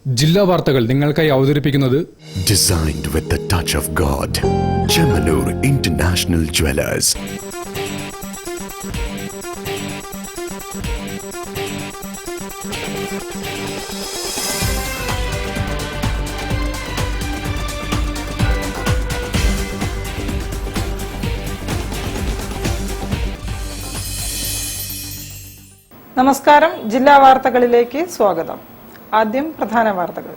ജില്ലാ വാർത്തകൾ നിങ്ങൾക്കായി അവതരിപ്പിക്കുന്നത് Designed with the touch of God. Chemanur International Jewelers. നമസ്കാരം. ജില്ലാ വാർത്തകളിലേക്ക് സ്വാഗതം. ആദ്യം പ്രധാന വാർത്തകൾ.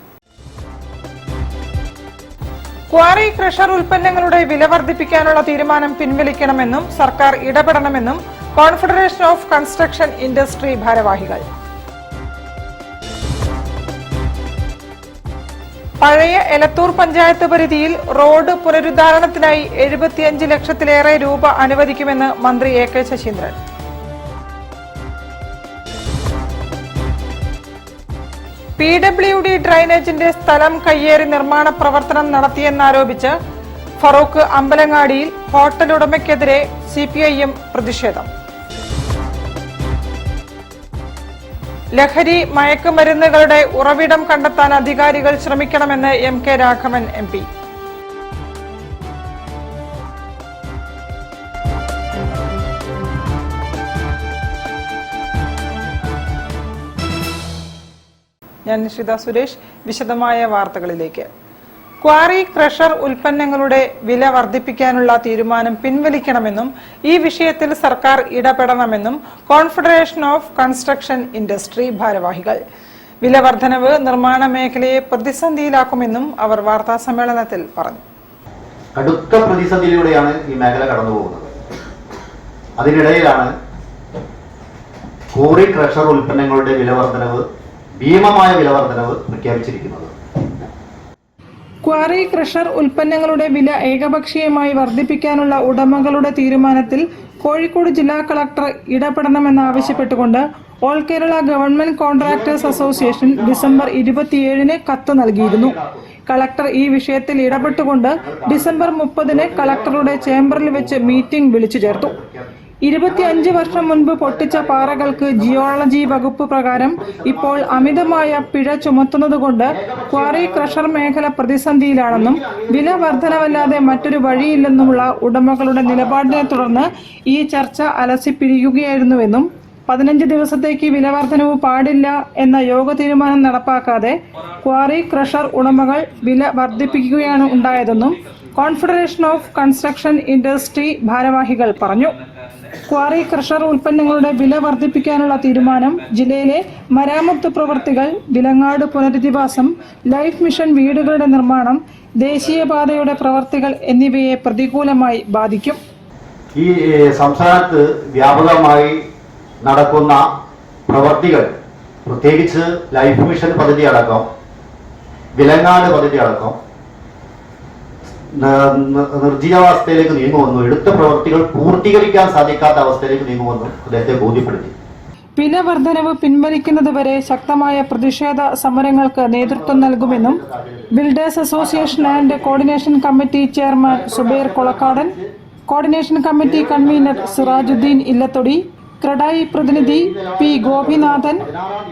ക്വാറി ക്രഷർ ഉൽപ്പന്നങ്ങളുടെ വില വർദ്ധിപ്പിക്കാനുള്ള തീരുമാനം പിൻവലിക്കണമെന്നും സർക്കാർ ഇടപെടണമെന്നും കോൺഫെഡറേഷൻ ഓഫ് കൺസ്ട്രക്ഷൻ ഇൻഡസ്ട്രി ഭാരവാഹികൾ. പഴയ എലത്തൂർ പഞ്ചായത്ത് പരിധിയിൽ റോഡ് പുനരുദ്ധാരണത്തിനായി 75 ലക്ഷത്തിലേറെ രൂപ അനുവദിക്കുമെന്ന് മന്ത്രി എ.കെ. ശശീന്ദ്രൻ. PWD ഡ്രൈനേജിന്റെ സ്ഥലം കയ്യേറി നിർമ്മാണ പ്രവർത്തനം നടത്തിയെന്നാരോപിച്ച് ഫറൂഖ് അമ്പലങ്ങാടിയിൽ ഹോട്ടൽ ഉടമയ്ക്കെതിരെ CPIM പ്രതിഷേധം. ലഹരി മയക്കുമരുന്നുകളുടെ ഉറവിടം കണ്ടെത്താൻ അധികാരികൾ ശ്രമിക്കണമെന്ന് MK രാഘവൻ MP. ഞാൻ നിഷിത സുരേഷ്. വിശദമായ വാർത്തകളിലേക്ക്. ക്വാറി ക്രഷർ ഉൽപ്പന്നങ്ങളുടെ വില വർദ്ധിപ്പിക്കാനുള്ള തീരുമാനം പിൻവലിക്കണമെന്നും ഈ വിഷയത്തിൽ സർക്കാർ ഇടപെടണമെന്നും കോൺഫെഡറേഷൻ ഓഫ് കൺസ്ട്രക്ഷൻ ഇൻഡസ്ട്രി ഭാരവാഹികൾ. വില വർധനവ് നിർമ്മാണ മേഖലയെ പ്രതിസന്ധിയിലാക്കുമെന്നും അവർ വാർത്താ സമ്മേളനത്തിൽ പറഞ്ഞു. കടുത്ത പ്രതിസന്ധിയിലൂടെയാണ് ഈ മേഖല കടന്നുപോകുന്നത്. അതിനിടയിലാണ് ക്വാറി ക്രഷർ ഉൽപ്പന്നങ്ങളുടെ വില വർധനവ്, ഭീമമായ വില വർധനവ് പ്രഖ്യാപിച്ചിരിക്കുന്നത്. ക്വാറി ക്രഷർ ഉൽപ്പന്നങ്ങളുടെ വില ഏകപക്ഷീയമായി വർദ്ധിപ്പിക്കാനുള്ള ഉടമകളുടെ തീരുമാനത്തിൽ കോഴിക്കോട് ജില്ലാ കളക്ടർ ഇടപെടണമെന്നാവശ്യപ്പെട്ടുകൊണ്ട് all Kerala government contractors association December 27 കത്ത് നൽകിയിരുന്നു. കളക്ടർ ഈ വിഷയത്തിൽ ഇടപെട്ടുകൊണ്ട് ഡിസംബർ 30 കളക്ടറുടെ ചേംബറിൽ വെച്ച് മീറ്റിംഗ് വിളിച്ചു ചേർത്തു. 25 വർഷം മുൻപ് പൊട്ടിച്ച പാറകൾക്ക് ജിയോളജി വകുപ്പ് പ്രകാരം ഇപ്പോൾ അമിതമായ പിഴ ചുമത്തുന്നതുകൊണ്ട് ക്വാറി ക്രഷർ മേഖല പ്രതിസന്ധിയിലാണെന്നും വില വർധനവല്ലാതെ മറ്റൊരു വഴിയില്ലെന്നുമുള്ള ഉടമകളുടെ നിലപാടിനെ തുടർന്ന് ഈ ചർച്ച അലസിപ്പിരിക്കുകയായിരുന്നുവെന്നും 15 ദിവസത്തേക്ക് വില വർധനവ് പാടില്ല എന്ന യോഗ തീരുമാനം നടപ്പാക്കാതെ ക്വാറി ക്രഷർ ഉടമകൾ വില വർദ്ധിപ്പിക്കുകയാണ് ഉണ്ടായതെന്നും കോൺഫെഡറേഷൻ ഓഫ് കൺസ്ട്രക്ഷൻ ഇൻഡസ്ട്രി ഭാരവാഹികൾ പറഞ്ഞു. ക്വാറി ക്രഷർ ഉൽപ്പന്നങ്ങളുടെ വില വർദ്ധിപ്പിക്കാനുള്ള തീരുമാനം ജില്ലയിലെ മരാമത്ത് പ്രവൃത്തികൾ, വിലങ്ങാട് പുനരധിവാസം, ലൈഫ് മിഷൻ വീടുകളുടെ നിർമ്മാണം, ദേശീയപാതയുടെ പ്രവൃത്തികൾ എന്നിവയെ പ്രതികൂലമായി ബാധിക്കും. ഈ സംസ്ഥാനത്ത് വ്യാപകമായി നടക്കുന്ന പ്രവൃത്തികൾ, പ്രത്യേകിച്ച് ലൈഫ് മിഷൻ പദ്ധതി അടക്കം, വിലങ്ങാട് പദ്ധതി അടക്കം നിർജ്ജീവാവസ്ഥയിലേക്ക് നീങ്ങുമെന്നും എടുത്ത പ്രവൃത്തികൾ പൂർത്തീകരിക്കാൻ സാധിക്കാത്ത അവസ്ഥയിലേക്ക് നീങ്ങുമെന്നും അദ്ദേഹത്തെ ബോധ്യപ്പെടുത്തി. വില വർധനവ് പിൻവലിക്കുന്നതുവരെ ശക്തമായ പ്രതിഷേധ സമരങ്ങൾക്ക് നേതൃത്വം നൽകുമെന്നും builders association and coordination committee chairman Zubair Kolakkadan, coordination committee convener Sirajuddin Illathodi, CREDAI പ്രതിനിധി P. ഗോപിനാഥൻ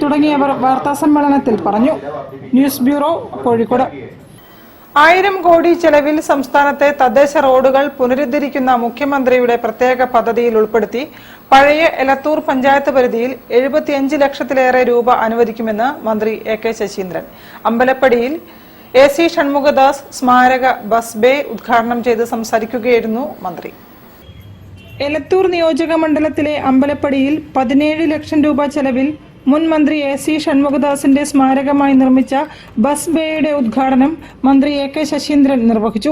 തുടങ്ങിയവർ വാർത്താസമ്മേളനത്തിൽ പറഞ്ഞു. News bureau, Kozhikode. 1000 കോടി ചെലവിൽ സംസ്ഥാനത്തെ തദ്ദേശ റോഡുകൾ പുനരുദ്ധരിക്കുന്ന മുഖ്യമന്ത്രിയുടെ പ്രത്യേക പദ്ധതിയിൽ ഉൾപ്പെടുത്തി പഴയ എലത്തൂർ പഞ്ചായത്ത് പരിധിയിൽ 75 ലക്ഷത്തിലേറെ രൂപ അനുവദിക്കുമെന്ന് മന്ത്രി എ.കെ. ശശീന്ദ്രൻ. അമ്പലപ്പടിയിൽ AC ഷൺമുഖദാസ് സ്മാരക ബസ് ബേ ഉദ്ഘാടനം ചെയ്ത് സംസാരിക്കുകയായിരുന്നു മന്ത്രി. എലത്തൂർ നിയോജക മണ്ഡലത്തിലെ അമ്പലപ്പടിയിൽ 17 ലക്ഷം രൂപ ചെലവിൽ മുൻ മന്ത്രി AC ഷൺമുഖദാസിന്റെ സ്മാരകമായി നിർമ്മിച്ച ബസ് ബേയുടെ ഉദ്ഘാടനം മന്ത്രി എ.കെ. ശശീന്ദ്രൻ നിർവഹിച്ചു.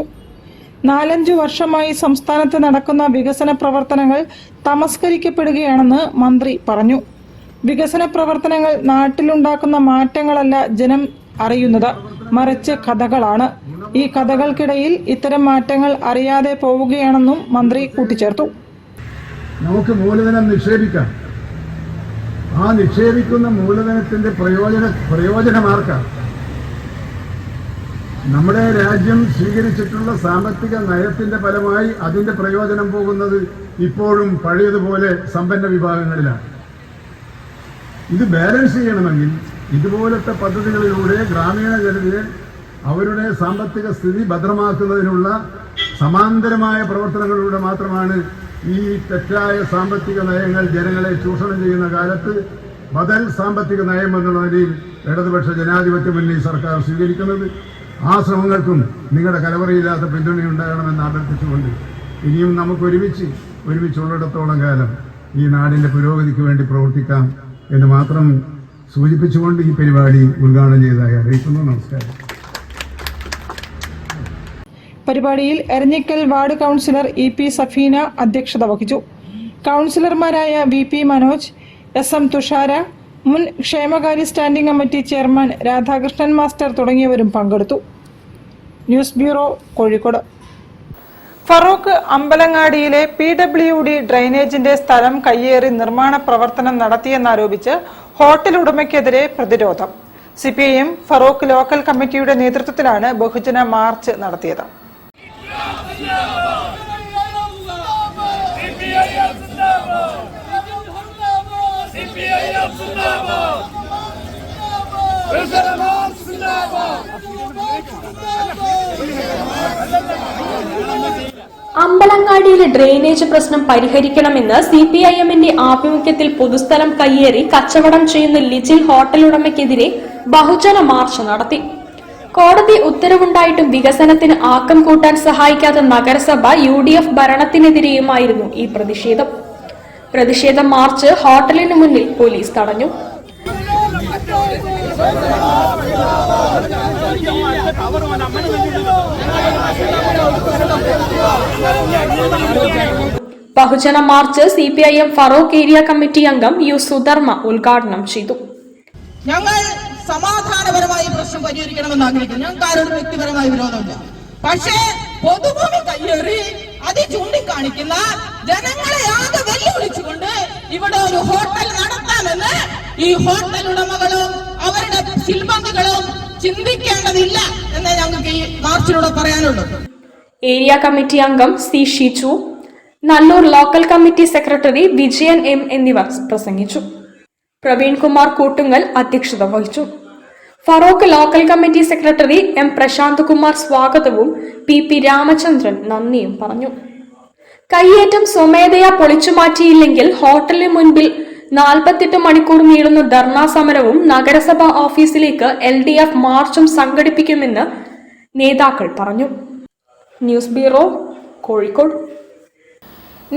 4-5 വർഷമായി സംസ്ഥാനത്ത് നടക്കുന്ന വികസന പ്രവർത്തനങ്ങൾ തമസ്കരിക്കപ്പെടുകയാണെന്ന് മന്ത്രി പറഞ്ഞു. വികസന പ്രവർത്തനങ്ങൾ നാട്ടിലുണ്ടാക്കുന്ന മാറ്റങ്ങളല്ല ജനം അറിയുന്നത്, മറിച്ച് കഥകളാണ്. ഈ കഥകൾക്കിടയിൽ ഇത്തരം മാറ്റങ്ങൾ അറിയാതെ പോവുകയാണെന്നും മന്ത്രി കൂട്ടിച്ചേർത്തു. നമുക്ക് മൂലധനം നിക്ഷേപിക്കാം. ആ നിക്ഷേപിക്കുന്ന മൂലധനത്തിന്റെ പ്രയോജനമാർക്കാണ്. നമ്മുടെ രാജ്യം സ്വീകരിച്ചിട്ടുള്ള സാമ്പത്തിക നയത്തിന്റെ ഫലമായി അതിന്റെ പ്രയോജനം പോകുന്നത് ഇപ്പോഴും പഴയതുപോലെ സമ്പന്ന വിഭാഗങ്ങളിലാണ്. ഇത് ബാലൻസ് ചെയ്യണമെങ്കിൽ ഇതുപോലത്തെ പദ്ധതികളിലൂടെ ഗ്രാമീണ ജനതയെ അവരുടെ സാമ്പത്തിക സ്ഥിതി ഭദ്രമാക്കുന്നതിനുള്ള സമാന്തരമായ പ്രവർത്തനങ്ങളിലൂടെ മാത്രമാണ് ഈ തെറ്റായ സാമ്പത്തിക നയങ്ങൾ ജനങ്ങളെ ചൂഷണം ചെയ്യുന്ന കാലത്ത് ബദൽ സാമ്പത്തിക നയം എന്നുള്ള നിലയിൽ ഇടതുപക്ഷ ജനാധിപത്യ മുന്നണി സർക്കാർ സ്വീകരിക്കുന്നത്. ആ ശ്രമങ്ങൾക്കും നിങ്ങളുടെ കലവറയില്ലാത്ത പിന്തുണയുണ്ടാകണമെന്ന് അഭ്യർത്ഥിച്ചുകൊണ്ട് ഇനിയും നമുക്ക് ഒരുമിച്ചുള്ളിടത്തോളം കാലം ഈ നാടിന്റെ പുരോഗതിക്ക് വേണ്ടി പ്രവർത്തിക്കാം എന്ന് മാത്രം സൂചിപ്പിച്ചുകൊണ്ട് ഈ പരിപാടി ഉദ്ഘാടനം ചെയ്തതായി അറിയിക്കുന്നു. നമസ്കാരം. പരിപാടിയിൽ Eranhikkal ward councillor EP Safeena അധ്യക്ഷത വഹിച്ചു. കൗൺസിലർമാരായ VP മനോജ്, SM തുഷാര, മുൻ ക്ഷേമകാര്യ standing committee chairman Radhakrishnan master തുടങ്ങിയവരും പങ്കെടുത്തു. News bureau, Kozhikode. ഫറൂഖ് അമ്പലങ്ങാടിയിലെ PWD ഡ്രെയിനേജിന്റെ സ്ഥലം കയ്യേറി നിർമ്മാണ പ്രവർത്തനം നടത്തിയെന്നാരോപിച്ച് ഹോട്ടൽ ഉടമയ്ക്കെതിരെ പ്രതിരോധം. CPIM ഫറൂഖ് ലോക്കൽ കമ്മിറ്റിയുടെ നേതൃത്വത്തിലാണ് ബഹുജന മാർച്ച് നടത്തിയത്. അമ്പലങ്ങാടിയിലെ ഡ്രെയിനേജ് പ്രശ്നം പരിഹരിക്കണമെന്ന് CPIMന്റെ ആഭിമുഖ്യത്തിൽ പൊതുസ്ഥലം കയ്യേറി കച്ചവടം ചെയ്യുന്ന ലിജിൽ ഹോട്ടൽ ഉടമയ്ക്കെതിരെ ബഹുജന മാർച്ച് നടത്തി. കോടതി ഉത്തരവുണ്ടായിട്ടും വികസനത്തിന് ആക്കം കൂട്ടാൻ സഹായിക്കാത്ത നഗരസഭ UDF ഭരണത്തിനെതിരെയുമായിരുന്നു ഈ പ്രതിഷേധ മാർച്ച് ഹോട്ടലിന് മുന്നിൽ പോലീസ് തടഞ്ഞു. ബഹുജന march CPIM Feroke area committee അംഗം U സുധർമ്മ ഉദ്ഘാടനം ചെയ്തു. ഞങ്ങൾ സമാധാനപരമായി പ്രശ്നം പരിഹരിക്കണമെന്ന് ആഗ്രഹിക്കുന്നു. ഞങ്ങൾക്ക് ആരോടും വ്യക്തിപരമായ വിരോധമില്ല. പക്ഷേ പൊതുഭൂമി കയ്യേറി അത് ചൂണ്ടിക്കാണിക്കുന്ന ജനങ്ങളെ ആകെ വെല്ലുവിളിച്ചുകൊണ്ട് ഇവിടെ ഒരു ഹോട്ടൽ നടത്താമെന്ന് ഈ ഹോട്ടൽ ഉടമകളും അവരുടെ സിൽബന്ധികളും ചിന്തിക്കേണ്ടതില്ല എന്ന് ഞങ്ങൾക്ക് ഈ മാർച്ചിലൂടെ പറയാനുള്ളൂ. ഏരിയ കമ്മിറ്റി അംഗം C Shichu, Nallur local committee secretary Vijayan M എന്നിവർ പ്രസംഗിച്ചു. പ്രവീൺ കുമാർ കൂട്ടുങ്ങൽ അധ്യക്ഷത വഹിച്ചു. Farook local committee secretary M Prashanth Kumar സ്വാഗതവും PP രാമചന്ദ്രൻ നന്ദിയും പറഞ്ഞു. കയ്യേറ്റം സ്വമേധയാ പൊളിച്ചുമാറ്റിയില്ലെങ്കിൽ ഹോട്ടലിന് മുൻപിൽ 48 മണിക്കൂർ നീളുന്ന ധർണാ സമരവും നഗരസഭാ ഓഫീസിലേക്ക് LDF മാർച്ചും സംഘടിപ്പിക്കുമെന്ന് നേതാക്കൾ പറഞ്ഞു. News bureau, Kozhikode.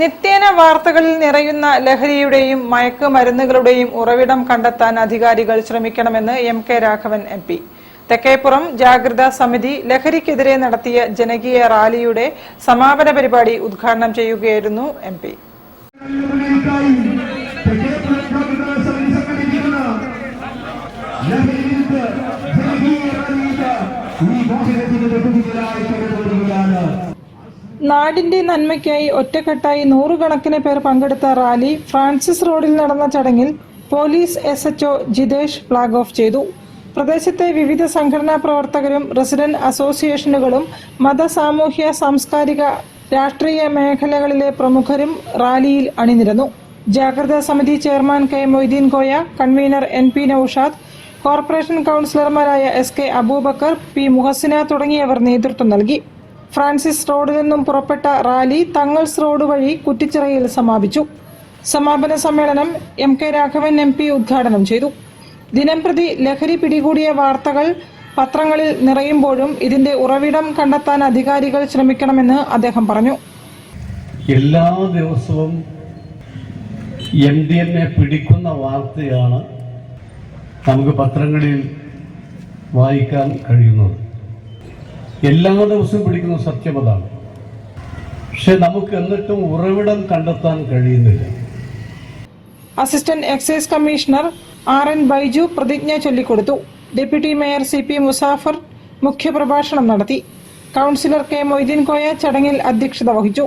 നിത്യേന വാർത്തകളിൽ നിറയുന്ന ലഹരിയുടെയും മയക്കുമരുന്നുകളുടെയും ഉറവിടം കണ്ടെത്താൻ അധികാരികൾ ശ്രമിക്കണമെന്ന് MK രാഘവൻ MP. തെക്കേപ്പുറം ജാഗ്രതാ സമിതി ലഹരിക്കെതിരെ നടത്തിയ ജനകീയ റാലിയുടെ സമാപന പരിപാടി ഉദ്ഘാടനം ചെയ്യുകയായിരുന്നു MP. നാടിന്റെ നന്മയ്ക്കായി ഒറ്റക്കെട്ടായി 100 കണക്കിന് പേർ പങ്കെടുത്ത റാലി ഫ്രാൻസിസ് റോഡിൽ നടന്ന ചടങ്ങിൽ police SHO Jithesh flag off ചെയ്തു. പ്രദേശത്തെ വിവിധ സംഘടനാ പ്രവർത്തകരും റെസിഡന്റ് അസോസിയേഷനുകളും മത, സാമൂഹ്യ, സാംസ്കാരിക, രാഷ്ട്രീയ മേഖലകളിലെ പ്രമുഖരും റാലിയിൽ അണിനിരന്നു. ജാഗ്രതാ സമിതി chairman K Moideen Koya, convener NP Noushad, corporation കൗൺസിലർമാരായ SK അബൂബക്കർ, P മുഹസിന തുടങ്ങിയവർ നേതൃത്വം നൽകി. ഫ്രാൻസിസ് റോഡിൽ നിന്നും പുറപ്പെട്ട റാലി തങ്ങൾസ് റോഡ് വഴി കുറ്റിച്ചിറയിൽ സമാപിച്ചു. സമാപന സമ്മേളനം MK രാഘവൻ MP ഉദ്ഘാടനം ചെയ്തു. ദിനംപ്രതി ലഹരി പിടികൂടിയ വാർത്തകൾ പത്രങ്ങളിൽ നിറയുമ്പോഴും ഇതിന്റെ ഉറവിടം കണ്ടെത്താൻ അധികാരികൾ ശ്രമിക്കണമെന്ന് അദ്ദേഹം പറഞ്ഞു. എല്ലാ ദിവസവും MDMA പിടിക്കുന്ന വാർത്തയാണ് നമുക്ക് പത്രങ്ങളിൽ വായിക്കാൻ കഴിയുന്നത്. എല്ലാ ദിവസവും പിടിക്കുന്ന സത്യം അതാണ്. പക്ഷെ നമുക്ക് എന്നിട്ടും ഉറവിടം കണ്ടെത്താൻ കഴിയുന്നില്ല. Assistant excise commissioner RN Baiju പ്രതിജ്ഞ ചൊല്ലിക്കൊടുത്തു. ഡെപ്യൂട്ടി മേയർ CP മുസാഫർ മുഖ്യപ്രഭാഷണം നടത്തി. കൗൺസിലർ K മൊയ്തീൻ കോയ ചടങ്ങിൽ അധ്യക്ഷത വഹിച്ചു.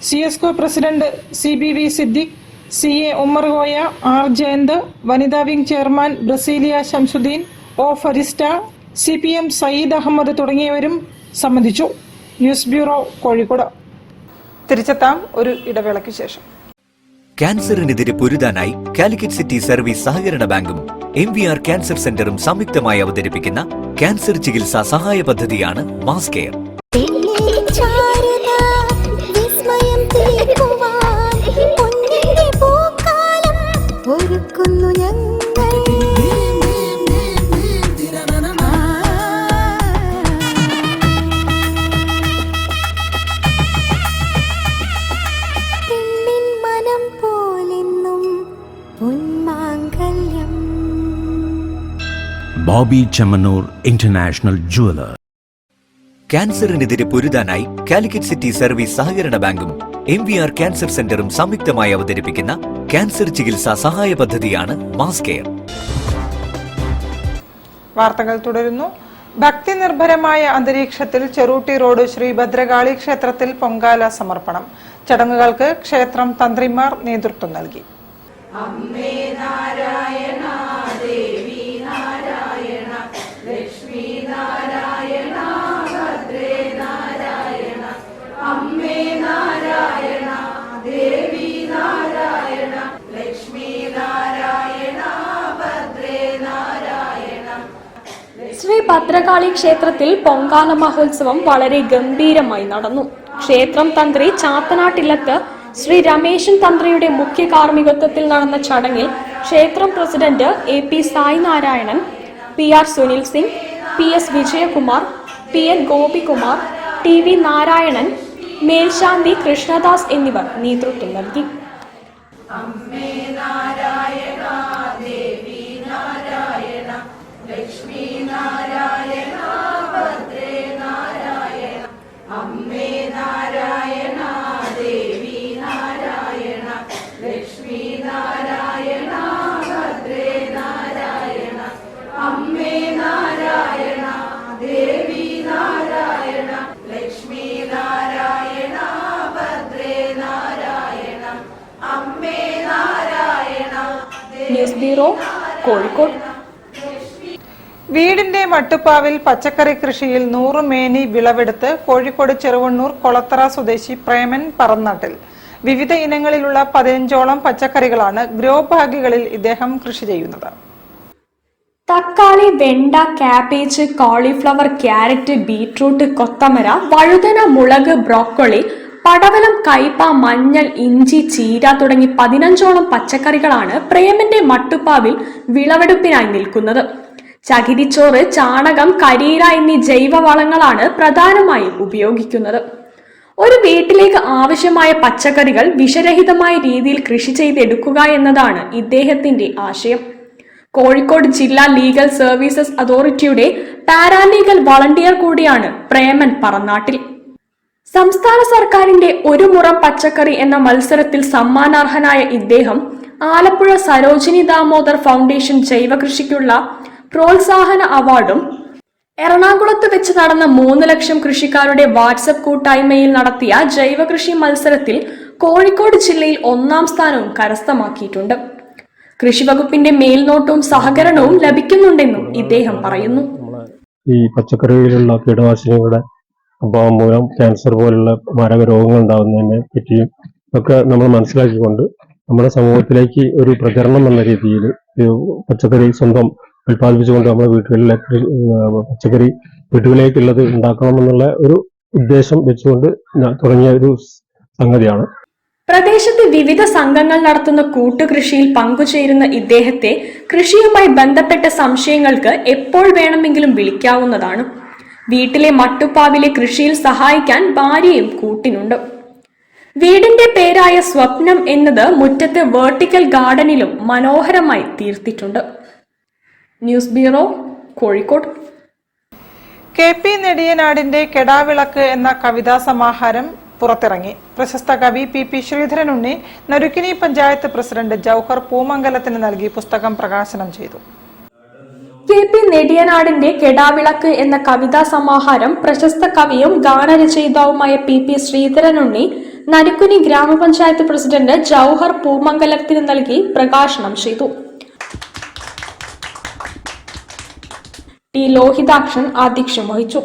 CSCO president CBV Siddique, CA Ummer Koya, R Jayanth, വനിതാ wing chairman Brasilia Shamsudheen, O Farista, CPM Sayyid Ahmed തുടങ്ങിയവരും സംബന്ധിച്ചു. News bureau, Kozhikode. തിരിച്ചെത്താം ഒരു ഇടവേളയ്ക്ക് ശേഷം. ക്യാൻസറിനെതിരെ പൊരുതാനായി കാലിക്കറ്റ് സിറ്റി സർവീസ് സഹകരണ ബാങ്കും MVR ക്യാൻസർ സെന്ററും സംയുക്തമായി അവതരിപ്പിക്കുന്ന ക്യാൻസർ ചികിത്സാ സഹായ പദ്ധതിയാണ് mass care. Bobby Chemanur International Jeweler. ക്യാൻസറിനെതിരെ പൊരുതാനായി കാലിക്കറ്റ് സിറ്റി സർവീസ് സഹകരണ ബാങ്കും MVR ക്യാൻസർ സെന്ററും സംയുക്തമായി അവതരിപ്പിക്കുന്ന ക്യാൻസർ ചികിത്സാ സഹായ പദ്ധതിയാണ് മാസ് കെയർ. വാർത്തകൾ തുടരുന്നു. ഭക്തി നിർഭരമായ അന്തരീക്ഷത്തിൽ ചെറൂട്ടി റോഡ് ശ്രീ ഭദ്രകാളി ക്ഷേത്രത്തിൽ പൊങ്കാല സമർപ്പണം. ചടങ്ങുകൾക്ക് ക്ഷേത്രം തന്ത്രിമാർ നേതൃത്വം നൽകി. അമ്മേ നാരായണ, ദേവി നാരായണ, ലക്ഷ്മി നാരായണ, ഭദ്രേ നാരായണ, അമ്മേ നാരായണ, ദേവി നാരായണ, ലക്ഷ്മി നാരായണ, ഭദ്രേ നാരായണ. ശ്രീ ഭദ്രകാളി ക്ഷേത്രത്തിൽ പൊങ്കാല മഹോത്സവം വളരെ ഗംഭീരമായി നടന്നു. ക്ഷേത്രം തന്ത്രി ചാത്തനാട്ടില്ലത്ത് ശ്രീ രമേശൻ തന്ത്രിയുടെ മുഖ്യ കാർമ്മികത്വത്തിൽ നടന്ന ചടങ്ങിൽ ക്ഷേത്രം president AP Sai Narayanan, PR Sunil Singh, PS Vijayakumar, PN Gopikumar, TV Narayanan, മേൽശാന്തി കൃഷ്ണദാസ് എന്നിവർ നേതൃത്വം നൽകി. അമ്മേ നാരായണ, ദേവി നാരായണ, ലക്ഷ്മി നാരായണ, ഭദ്രേ നാരായണ, അമ്മേ നാരായണ, ദേവി നാരായണ, ലക്ഷ്മി നാരായണ, ഭദ്രേ നാരായണ, അമ്മേ നാരായണ, ദേവി നാരായണ, ലക്ഷ്മി നാരായണ, ഭദ്രേ നാരായണ, അമ്മേ നാരായണ. News bureau, Kozhikode. വീടിന്റെ മട്ടുപ്പാവിൽ പച്ചക്കറി കൃഷിയിൽ 100 മേനി വിളവെടുത്ത് കോഴിക്കോട് ചെറുവണ്ണൂർ കൊളത്തറ സ്വദേശി പ്രേമൻ പറന്നാട്ടിൽ. വിവിധ ഇനങ്ങളിലുള്ള 15ഓളം പച്ചക്കറികളാണ് ഗ്രോ ബാഗുകളിൽ ഇദ്ദേഹം കൃഷി ചെയ്യുന്നത്. തക്കാളി, വെണ്ട, കാബേജ്, കോളിഫ്ലവർ, ക്യാരറ്റ്, ബീട്രൂട്ട്, കൊത്തമര, വഴുതന, മുളക്, ബ്രോക്കോളി, പടവലം, കയ്പ, മഞ്ഞൾ, ഇഞ്ചി, ചീര തുടങ്ങി 15ഓളം പച്ചക്കറികളാണ് പ്രേമന്റെ മട്ടുപ്പാവിൽ വിളവെടുപ്പിനായി നിൽക്കുന്നത്. ചകിരിച്ചോറ്, ചാണകം, കരിയില എന്നീ ജൈവവളങ്ങളാണ് പ്രധാനമായും ഉപയോഗിക്കുന്നത്. ഒരു വീട്ടിലേക്ക് ആവശ്യമായ പച്ചക്കറികൾ വിഷരഹിതമായ രീതിയിൽ കൃഷി ചെയ്തെടുക്കുക എന്നതാണ് ഇദ്ദേഹത്തിന്റെ ആശയം. കോഴിക്കോട് ജില്ലാ ലീഗൽ സർവീസസ് അതോറിറ്റിയുടെ പാരാലീഗൽ വളണ്ടിയർ കൂടിയാണ് പ്രേമൻ പറന്നാട്ടിൽ. സംസ്ഥാന സർക്കാരിന്റെ ഒരു മുറം പച്ചക്കറി എന്ന മത്സരത്തിൽ സമ്മാനാർഹനായ ഇദ്ദേഹം ആലപ്പുഴ സരോജിനി ദാമോദർ ഫൗണ്ടേഷൻ ജൈവകൃഷിക്കുള്ള പ്രോത്സാഹന അവാർഡും എറണാകുളത്ത് വെച്ച് നടന്ന 3 ലക്ഷം കൃഷിക്കാരുടെ വാട്സപ്പ് കൂട്ടായ്മയിൽ നടത്തിയ ജൈവകൃഷി മത്സരത്തിൽ കോഴിക്കോട് ജില്ലയിൽ 1ാം സ്ഥാനവും കരസ്ഥമാക്കിയിട്ടുണ്ട്. കൃഷിവകുപ്പിന്റെ മേൽനോട്ടവും സഹകരണവും ലഭിക്കുന്നുണ്ടെന്നും ഇദ്ദേഹം പറയുന്നു. ഈ പച്ചക്കറികളിലുള്ള കീടനാശിനികളുടെ അഭാവം മൂലം ക്യാൻസർ പോലുള്ള മാരക രോഗങ്ങൾ ഉണ്ടാകുന്നതിനെ പറ്റിയും ഒക്കെ നമ്മൾ മനസ്സിലാക്കിക്കൊണ്ട് നമ്മുടെ സമൂഹത്തിലേക്ക് ഒരു പ്രചരണം എന്ന രീതിയിൽ പച്ചക്കറി സ്വന്തം ഉൽപ്പാദിപ്പിച്ചുകൊണ്ട് നമ്മുടെ വീടുകളിലെ പച്ചക്കറി വീടുകളിലേക്കുള്ളത് ഉണ്ടാക്കണമെന്നുള്ള ഒരു ഉദ്ദേശം വെച്ചുകൊണ്ട് തുടങ്ങിയ ഒരു സംഗതിയാണ്. പ്രദേശത്ത് വിവിധ സംഘങ്ങൾ നടത്തുന്ന കൂട്ടുകൃഷിയിൽ പങ്കുചേരുന്ന ഇദ്ദേഹത്തെ കൃഷിയുമായി ബന്ധപ്പെട്ട സംശയങ്ങൾക്ക് എപ്പോൾ വേണമെങ്കിലും വിളിക്കാവുന്നതാണ്. വീട്ടിലെ മട്ടുപ്പാവിലെ കൃഷിയിൽ സഹായിക്കാൻ ഭാര്യയും കൂട്ടിനുണ്ട്. വീടിന്റെ പേരായ സ്വപ്നം എന്നത് മുറ്റത്ത് വെർട്ടിക്കൽ ഗാർഡനിലും മനോഹരമായി തീർത്തിട്ടുണ്ട്. News bureau, Kozhikode. KP നെടിയനാടിന്റെ കെടാവിളക്ക് എന്ന കവിതാ സമാഹാരം പുറത്തിറങ്ങി. പ്രശസ്ത കവി PP ശ്രീധരനുണ്ണി നരുക്കിനി പഞ്ചായത്ത് പ്രസിഡന്റ് ജൌഹർ പൂമംഗലത്തിന് നൽകി പുസ്തകം പ്രകാശനം ചെയ്തു. KP നെടിയനാടിന്റെ കെടാവിളക്ക് എന്ന കവിതാ സമാഹാരം പ്രശസ്ത കവിയും ഗാനരചയിതാവുമായ PP ശ്രീധരനുണ്ണി നരുക്കുനി ഗ്രാമപഞ്ചായത്ത് പ്രസിഡന്റ് ജൌഹർ പൂമംഗലത്തിന് നൽകി പ്രകാശനം ചെയ്തു. T ലോഹിതാക്ഷൻ അധ്യക്ഷം വഹിച്ചു.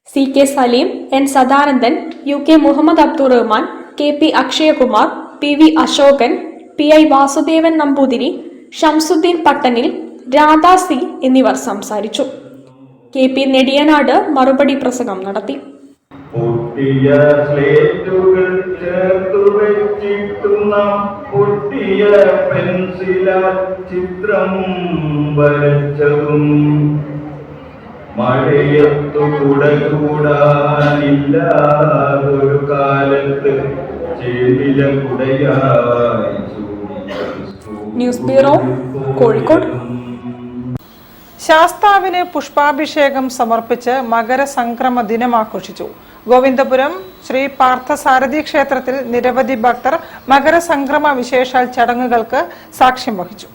CK Saleem, N Sadanandan, UK Muhammad Abdul Rahman, KP Akshayakumar, PV Ashokan, PI Vasudevan Namboothiri, Shamsudheen Pattanil, Radha C എന്നിവർ സംസാരിച്ചു. KP നെടിയനാട് മറുപടി പ്രസംഗം നടത്തി. പൊട്ടിയ സ്ലേറ്റുകൾ ചേർത്തു വെച്ചിട്ടുന്ന പൊട്ടിയ പെൻസില ചിത്രം വരച്ചതും മഴയത്തു കുടകൂടാനില്ലാതൊരു കാലത്ത് ചേരില കുടയായി ന്യൂസ് ബ്യൂറോ, കോഴിക്കോട്. ശാസ്താവിന് പുഷ്പാഭിഷേകം സമർപ്പിച്ച് മകരസംക്രമ ദിനം ആഘോഷിച്ചു. ഗോവിന്ദപുരം ശ്രീ പാർത്ഥസാരഥി ക്ഷേത്രത്തിൽ നിരവധി ഭക്തർ മകരസംക്രമ വിശേഷാൽ ചടങ്ങുകൾക്ക് സാക്ഷ്യം വഹിച്ചു.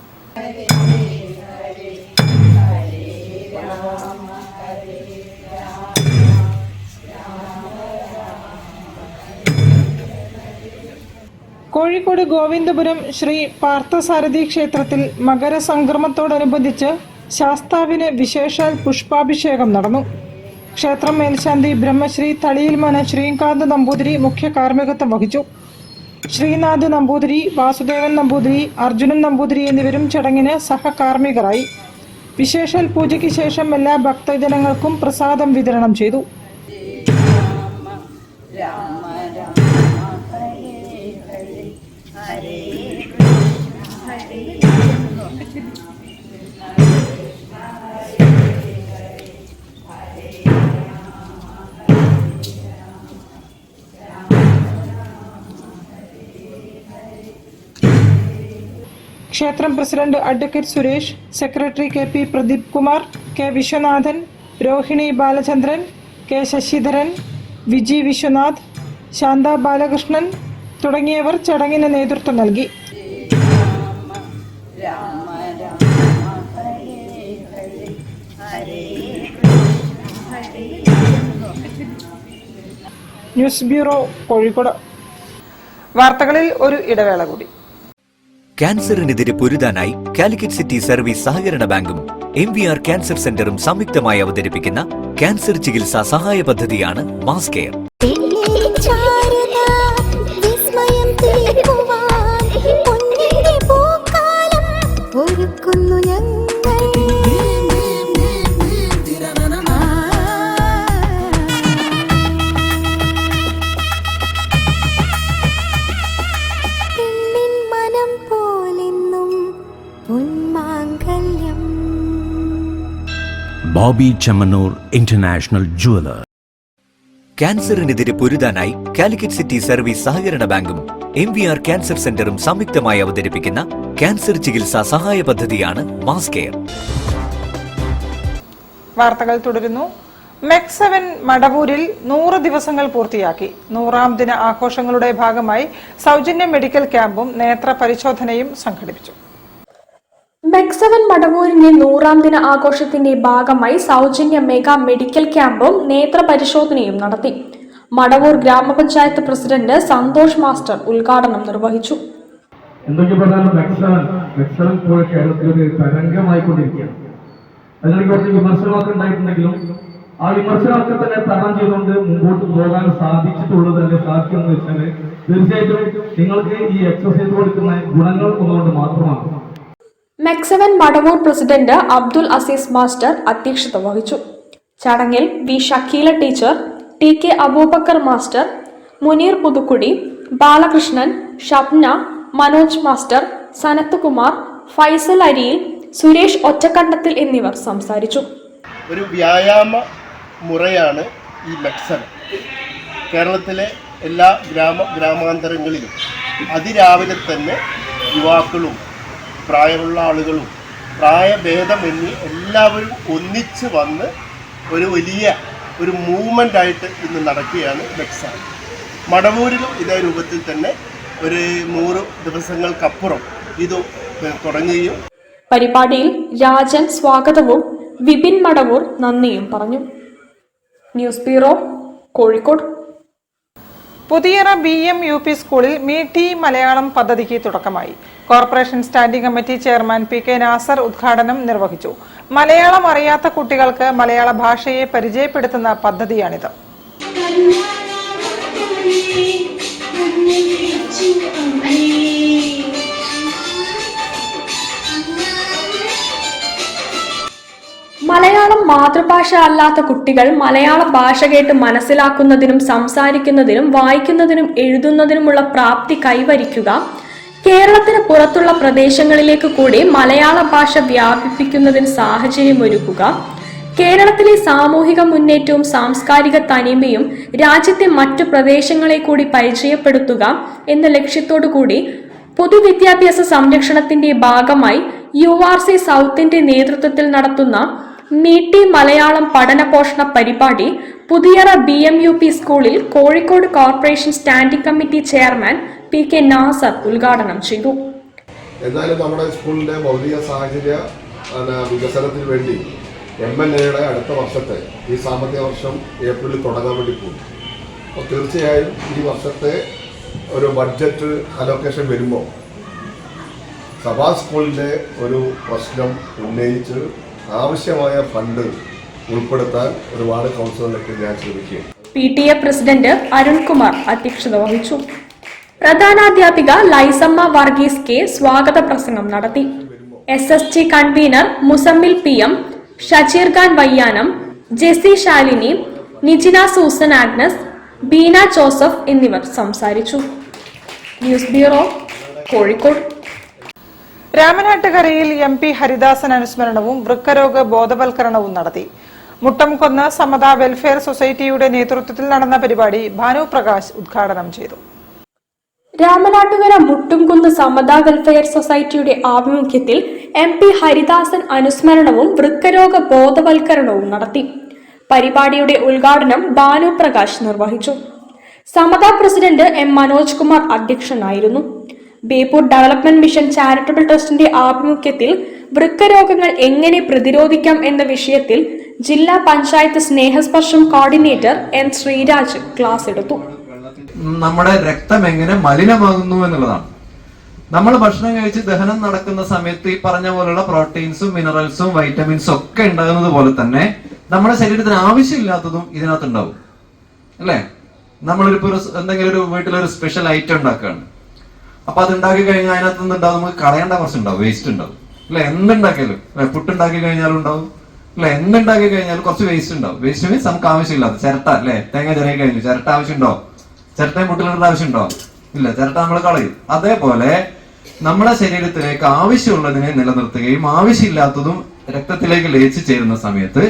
കോഴിക്കോട് ഗോവിന്ദപുരം ശ്രീ പാർത്ഥസാരഥി ക്ഷേത്രത്തിൽ മകരസംക്രമത്തോടനുബന്ധിച്ച് ശാസ്താവിന് വിശേഷാൽ പുഷ്പാഭിഷേകം നടന്നു. ക്ഷേത്രം മേൽശാന്തി ബ്രഹ്മശ്രീ തളിയിൽമന ശ്രീകാന്ത് നമ്പൂതിരി മുഖ്യ കാർമ്മികത്വം വഹിച്ചു. ശ്രീനാഥ് നമ്പൂതിരി, വാസുദേവൻ നമ്പൂതിരി, അർജുനൻ നമ്പൂതിരി എന്നിവരും ചടങ്ങിന് സഹകാർമ്മികരായി. വിശേഷാൽ പൂജയ്ക്ക് ശേഷം എല്ലാ ഭക്തജനങ്ങൾക്കും പ്രസാദം വിതരണം ചെയ്തു. ക്ഷേത്രം president advocate Suresh, secretary KP Pradeep Kumar, K Viswanathan, Rohini Balachandran, K Sasidharan, Viji Viswanath, Shantha Balakrishnan തുടങ്ങിയവർ ചടങ്ങിന് നേതൃത്വം നൽകി. News bureau, Kozhikode. വാർത്തകളിൽ ഒരു ഇടവേള കൂടി. ക്യാൻസറിനെതിരെ പൊരുതാനായി കാലിക്കറ്റ് സിറ്റി സർവീസ് സഹകരണ ബാങ്കും MVR ക്യാൻസർ സെന്ററും സംയുക്തമായി അവതരിപ്പിക്കുന്ന ക്യാൻസർ ചികിത്സാ സഹായ പദ്ധതിയാണ് mass care. Bobby Chemmanur international jeweller. ക്യാൻസറിനെതിരെ പൊരുതാനായി കാലിക്കറ്റ് സിറ്റി സർവീസ് സഹകരണ ബാങ്കും MVR ക്യാൻസർ സെന്ററും സംയുക്തമായി അവതരിപ്പിക്കുന്ന ക്യാൻസർ ചികിത്സാ സഹായ പദ്ധതിയാണ് മാസ് കെയർ. വാർത്തകൾ തുടരുന്നു. MEC7 മടവൂരിൽ 100 ദിവസങ്ങൾ പൂർത്തിയാക്കി. 100ാം ദിന ആഘോഷങ്ങളുടെ ഭാഗമായി സൗജന്യ മെഡിക്കൽ ക്യാമ്പും നേത്ര പരിശോധനയും സംഘടിപ്പിച്ചു. MEC7 മടവൂരിന്റെ 100ാം ദിന ആഘോഷത്തിന്റെ ഭാഗമായി സൗജന്യ മെഗാ മെഡിക്കൽ ക്യാമ്പും നേത്ര പരിശോധനയും നടത്തി. മടവൂർ ഗ്രാമപഞ്ചായത്ത് പ്രസിഡന്റ് സന്തോഷ് മാസ്റ്റർ ഉദ്ഘാടനം നിർവഹിച്ചു. എന്തൊക്കെ പറഞ്ഞാലും MEC7 കേരളത്തിൽ ഒരു തരംഗമായിക്കൊണ്ടിരിക്കുകയാണ്. അതിന് കുറച്ച് വിമർശനമൊക്കെ ഉണ്ടായിട്ടുണ്ടെങ്കിലും ആ വിമർശനമൊക്കെ തന്നെ തരണം ചെയ്തുകൊണ്ട് മുമ്പോട്ട് പോകാൻ സാധിച്ചിട്ടുള്ളത് അല്ലെ സാധ്യം എന്ന് വെച്ചാൽ തീർച്ചയായിട്ടും നിങ്ങൾക്ക് ഈ എക്സസൈസ് കൊടുക്കുന്ന ഗുണങ്ങൾ ഒന്നുകൊണ്ട് മാത്രമാണ്. MEC7 Madavoor president Abdul Azeez master അധ്യക്ഷത വഹിച്ചു. ചടങ്ങിൽ V Shakeela teacher, TK Abubakar master, Muneer Puthukudi, Balakrishnan, Shabna, Manoj master, Sanathkumar, Faisal Ariyil, Suresh Ottakkandathil എന്നിവർ സംസാരിച്ചു. ഒരു വ്യായാമ മുറയാണ് ഈ MEC7. കേരളത്തിലെ എല്ലാ ഗ്രാമാന്തരങ്ങളിലും അതിരാവിലെ തന്നെ യുവാക്കളും പ്രായമുള്ള ആളുകളും പ്രായഭേദമന്യേ എല്ലാവരും ഒന്നിച്ച് വന്ന് ഒരു വലിയ മൂവ്മെൻ്റ് ആയിട്ട് ഇന്ന് നടക്കുകയാണ് MEC7. മടവൂരിലും ഇതേ രൂപത്തിൽ തന്നെ ഒരു 100 ദിവസങ്ങൾക്കപ്പുറം ഇത് തുടങ്ങുകയും. പരിപാടിയിൽ രാജൻ സ്വാഗതവും വിപിൻ മടവൂർ നന്ദിയും പറഞ്ഞു. News bureau, Kozhikode. Puthiyara BM UP സ്കൂളിൽ മീട്ടി മലയാളം പദ്ധതിക്ക് തുടക്കമായി. Corporation standing committee chairman PK Nasar ഉദ്ഘാടനം നിർവഹിച്ചു. മലയാളം അറിയാത്ത കുട്ടികൾക്ക് മലയാള ഭാഷയെ പരിചയപ്പെടുത്തുന്ന പദ്ധതിയാണിത്. മലയാളം മാതൃഭാഷ അല്ലാത്ത കുട്ടികൾ മലയാള ഭാഷ കേട്ട് മനസ്സിലാക്കുന്നതിനും സംസാരിക്കുന്നതിനും വായിക്കുന്നതിനും എഴുതുന്നതിനുമുള്ള പ്രാപ്തി കൈവരിക്കുക, കേരളത്തിന് പുറത്തുള്ള പ്രദേശങ്ങളിലേക്ക് കൂടി മലയാള ഭാഷ വ്യാപിപ്പിക്കുന്നതിന് സാഹചര്യമൊരുക്കുക, കേരളത്തിലെ സാമൂഹിക മുന്നേറ്റവും സാംസ്കാരിക തനിമയും രാജ്യത്തെ മറ്റു പ്രദേശങ്ങളെ കൂടി പരിചയപ്പെടുത്തുക എന്ന ലക്ഷ്യത്തോടു കൂടി പൊതുവിദ്യാഭ്യാസ സംരക്ഷണത്തിന്റെ ഭാഗമായി URC സൗത്തിന്റെ നേതൃത്വത്തിൽ നടത്തുന്ന മീട്ടി മലയാളം പഠന പോഷണ പരിപാടി പുതിയറ BMUP സ്കൂളിൽ Kozhikode corporation standing committee chairman PK Nasar ഉദ്ഘാടനം ചെയ്തു. എന്നാലും നമ്മുടെ സ്കൂളിന്റെ ഭൗതിക സാഹചര്യ വികസനത്തിന് വേണ്ടി MLAയുടെ അടുത്ത വർഷത്തെ ഈ സാമ്പത്തിക വർഷം ഏപ്രിലിൽ തുടങ്ങാൻ വേണ്ടി പോകും. അപ്പോൾ തീർച്ചയായും ഈ വർഷത്തെ ഒരു ബഡ്ജറ്റ് അലോക്കേഷൻ വരുമ്പോൾ സഭാ സ്കൂളിൻ്റെ ഒരു പ്രശ്നം ഉന്നയിച്ച് ആവശ്യമായ ഫണ്ട് ഉൾപ്പെടുത്താൻ ഒരുപാട് കൗൺസിലറിലേക്ക് ഞാൻ ശ്രമിക്കുകയും. PTA പ്രസിഡന്റ് അരുൺകുമാർ അധ്യക്ഷത വഹിച്ചു. പ്രധാനാധ്യാപിക ലൈസമ്മ വർഗീസ് K സ്വാഗത പ്രസംഗം നടത്തി. SSG convener Musammil PM, Shajeer Khan Vayyanam, Jessy Shalini, Nijina Susan Agnes, Beena Joseph എന്നിവർ സംസാരിച്ചു. News bureau, Kozhikode. രാമനാട്ടുകരയിൽ MP ഹരിദാസൻ അനുസ്മരണവും വൃക്കരോഗ ബോധവൽക്കരണവും നടത്തി. മുട്ടംകൊന്ന് സമത വെൽഫെയർ സൊസൈറ്റിയുടെ നേതൃത്വത്തിൽ നടന്ന പരിപാടി ഭാനു പ്രകാശ് ഉദ്ഘാടനം ചെയ്തു. രാമനാട്ടുകര മുട്ടുംകുന്ന് സമത വെൽഫെയർ സൊസൈറ്റിയുടെ ആഭിമുഖ്യത്തിൽ MP ഹരിദാസൻ അനുസ്മരണവും വൃക്കരോഗ ബോധവൽക്കരണവും നടത്തി. പരിപാടിയുടെ ഉദ്ഘാടനം ഭാനു പ്രകാശ് നിർവഹിച്ചു. സമത പ്രസിഡന്റ് M മനോജ് കുമാർ അധ്യക്ഷനായിരുന്നു. ബേപ്പൂർ ഡെവലപ്മെന്റ് മിഷൻ ചാരിറ്റബിൾ ട്രസ്റ്റിന്റെ ആഭിമുഖ്യത്തിൽ വൃക്കരോഗങ്ങൾ എങ്ങനെ പ്രതിരോധിക്കാം എന്ന വിഷയത്തിൽ ജില്ലാ പഞ്ചായത്ത് സ്നേഹസ്പർശം കോർഡിനേറ്റർ N ശ്രീരാജ് ക്ലാസ് എടുത്തു. നമ്മുടെ രക്തം എങ്ങനെ മലിനമാകുന്നു എന്നുള്ളതാണ്. നമ്മൾ ഭക്ഷണം കഴിച്ച് ദഹനം നടക്കുന്ന സമയത്ത് ഈ പറഞ്ഞ പോലുള്ള പ്രോട്ടീൻസും മിനറൽസും വൈറ്റമിൻസും ഒക്കെ ഉണ്ടാകുന്നത് പോലെ തന്നെ നമ്മുടെ ശരീരത്തിന് ആവശ്യമില്ലാത്തതും ഇതിനകത്ത് ഉണ്ടാവും അല്ലെ. നമ്മളിപ്പോ എന്തെങ്കിലും ഒരു വീട്ടിലൊരു സ്പെഷ്യൽ ഐറ്റം ഉണ്ടാക്കുകയാണ്, അപ്പൊ അത് ഉണ്ടാക്കി കഴിഞ്ഞാൽ അതിനകത്ത് നിന്നുണ്ടാവും നമുക്ക് കളയേണ്ട കുറച്ചുണ്ടാവും, വേസ്റ്റ് ഉണ്ടാവും അല്ലെ. എന്തുണ്ടാക്കിയാലും പുട്ടുണ്ടാക്കി കഴിഞ്ഞാലും ഉണ്ടാവും അല്ലെ, എന്തുണ്ടാക്കി കഴിഞ്ഞാലും കുറച്ച് വേസ്റ്റ് ഉണ്ടാവും. വേസ്റ്റ് മീൻസ് നമുക്ക് ആവശ്യമില്ലാത്ത ചിരട്ട അല്ലെ, തേങ്ങ ചിരകി കഴിഞ്ഞു ചിരട്ട ആവശ്യമുണ്ടോ? ചിരട്ടയും മുട്ടിലിടേണ്ട ആവശ്യമുണ്ടോ? ഇല്ല, ചിരട്ട നമ്മൾ കളയും. അതേപോലെ നമ്മുടെ ശരീരത്തിലേക്ക് ആവശ്യമുള്ളതിനെ നിലനിർത്തുകയും ആവശ്യമില്ലാത്തതും രക്തത്തിലേക്ക് ലയിച്ചു ചേരുന്ന സമയത്ത്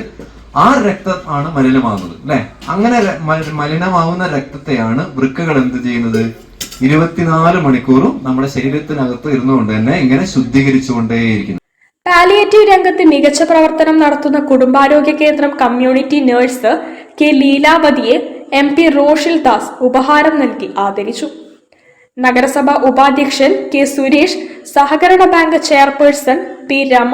ആ രക്തം ആണ് മലിനമാകുന്നത് അല്ലെ. അങ്ങനെ മലിനമാവുന്ന രക്തത്തെയാണ് വൃക്കകൾ എന്ത് ചെയ്യുന്നത്? 24 മണിക്കൂറും നമ്മുടെ ശരീരത്തിനകത്ത് ഇരുന്നുകൊണ്ട് തന്നെ ഇങ്ങനെ ശുദ്ധീകരിച്ചുകൊണ്ടേയിരിക്കുന്നു. പാലിയേറ്റീവ് രംഗത്ത് മികച്ച പ്രവർത്തനം നടത്തുന്ന കുടുംബാരോഗ്യ കേന്ദ്രം കമ്മ്യൂണിറ്റി നഴ്സ് K ലീലാവതിയെ MP റോഷിൽ ദാസ് ഉപഹാരം നൽകി ആദരിച്ചു. നഗരസഭ ഉപാധ്യക്ഷൻ K സുരേഷ്, സഹകരണ bank chairperson P Rema,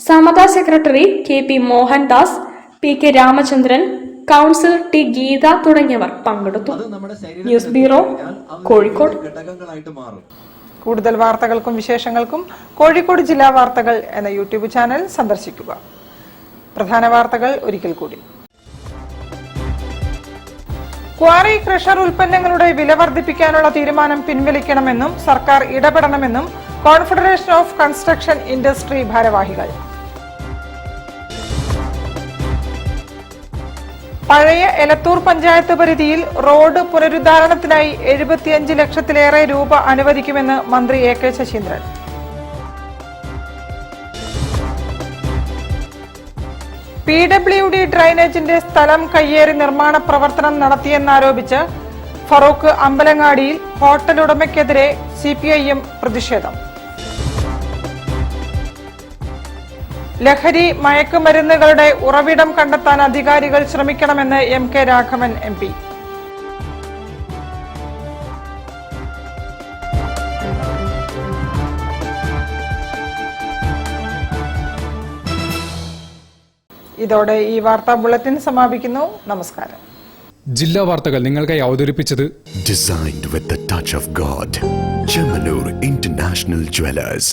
Samatha secretary KP Mohandas, PK Ramachandran, councillor T Geetha തുടങ്ങിയവർ പങ്കെടുത്തു. News bureau, Kozhikode. കൂടുതൽ വാർത്തകൾക്കും വിശേഷങ്ങൾക്കും കോഴിക്കോട് ജില്ലാ വാർത്തകൾ എന്ന യൂട്യൂബ് ചാനൽ സന്ദർശിക്കുക. പ്രധാന വാർത്തകൾ ഒരിക്കൽ കൂടി. ക്വാറി ക്രഷർ ഉൽപ്പന്നങ്ങളുടെ വില വർദ്ധിപ്പിക്കാനുള്ള തീരുമാനം പിൻവലിക്കണമെന്നും സർക്കാർ ഇടപെടണമെന്നും കോൺഫെഡറേഷൻ ഓഫ് കൺസ്ട്രക്ഷൻ ഇൻഡസ്ട്രി ഭാരവാഹികൾ. പഴയ എലത്തൂർ പഞ്ചായത്ത് പരിധിയിൽ റോഡ് പുനരുദ്ധാരണത്തിനായി 75 ലക്ഷത്തിലേറെ രൂപ അനുവദിക്കുമെന്ന് മന്ത്രി AK ശശീന്ദ്രൻ. PWD ഡ്രൈനേജിന്റെ സ്ഥലം കയ്യേറി നിർമ്മാണ പ്രവർത്തനം നടത്തിയെന്നാരോപിച്ച് ഫറൂഖ് അമ്പലങ്ങാടിയിൽ ഹോട്ടൽ ഉടമയ്ക്കെതിരെ CPIM പ്രതിഷേധം. ലഹരി മയക്കുമരുന്നുകളുടെ ഉറവിടം കണ്ടെത്താൻ അധികാരികൾ ശ്രമിക്കണമെന്ന് MK രാഘവൻ MP. ഇതോടെ ഈ വാർത്താ ബുള്ളറ്റിൻ സമാപിക്കുന്നു. നമസ്കാരം. ജില്ലാ വാർത്തകൾ നിങ്ങൾക്കായി അവതരിപ്പിച്ചത് Designed with the touch of God. Chemanur International Jewelers.